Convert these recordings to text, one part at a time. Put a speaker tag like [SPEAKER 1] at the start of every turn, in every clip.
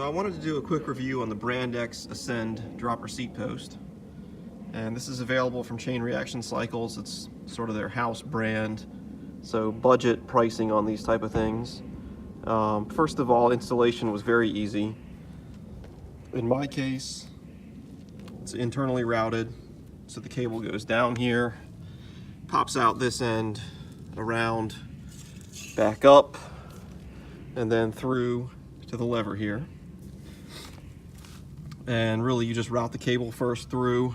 [SPEAKER 1] So I wanted to do a quick review on the Brand X Ascend dropper seat post. And this is available from Chain Reaction Cycles. It's sort of their house brand. So budget pricing on these type of things. First of all, installation was very easy. In my case, it's internally routed. So the cable goes down here, pops out this end, around, back up, and then through to the lever here. And really you just route the cable first through,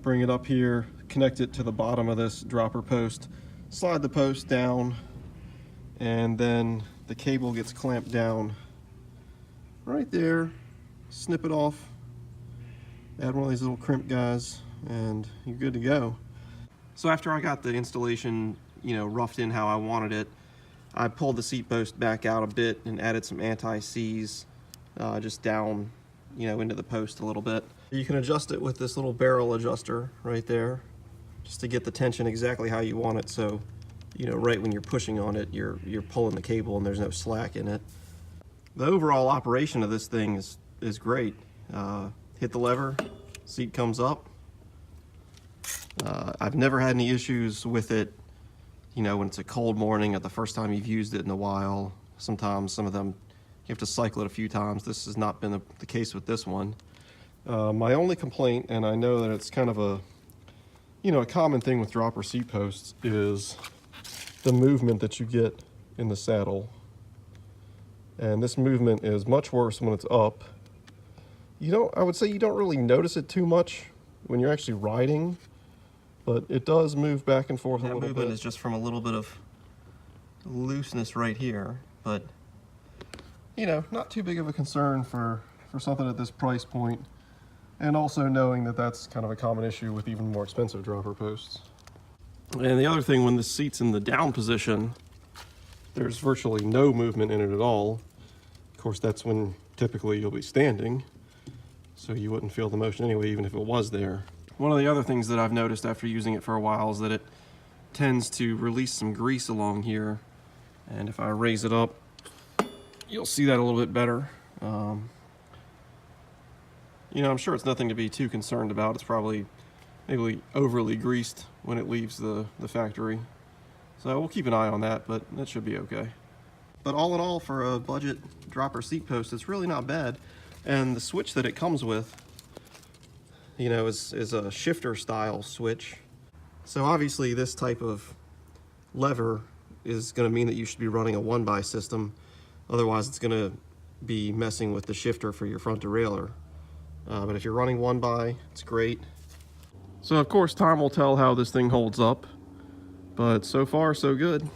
[SPEAKER 1] bring it up here, connect it to the bottom of this dropper post, slide the post down, and then the cable gets clamped down right there. Snip it off, add one of these little crimp guys, and you're good to go. So after I got the installation, roughed in how I wanted it, I pulled the seat post back out a bit and added some anti-seize just down, into the post a little bit. You can adjust it with this little barrel adjuster right there, just to get the tension exactly how you want it. So, right when you're pushing on it, you're pulling the cable and there's no slack in it. The overall operation of this thing is great. Hit the lever, seat comes up. I've never had any issues with it, when it's a cold morning or the first time you've used it in a while. Sometimes some of them, you have to cycle it a few times. This has not been the case with this one. My only complaint, and I know that it's kind of a common thing with dropper seat posts, is the movement that you get in the saddle. And this movement is much worse when it's up. I would say you don't really notice it too much when you're actually riding, but it does move back and forth a little bit. That movement is just from a little bit of looseness right here, but not too big of a concern for something at this price point, and also knowing that that's kind of a common issue with even more expensive dropper posts. And the other thing, when the seat's in the down position, there's virtually no movement in it at all. Of course, that's when typically you'll be standing, so you wouldn't feel the motion anyway, even if it was there. One of the other things that I've noticed after using it for a while is that it tends to release some grease along here, and if I raise it up, you'll see that a little bit better. I'm sure it's nothing to be too concerned about. It's probably maybe overly greased when it leaves the factory. So we'll keep an eye on that, but that should be okay. But all in all, for a budget dropper seat post, it's really not bad. And the switch that it comes with, is a shifter style switch. So obviously this type of lever is going to mean that you should be running a 1x system. Otherwise it's going to be messing with the shifter for your front derailleur. But if you're running 1x, it's great. So of course time will tell how this thing holds up, but so far so good.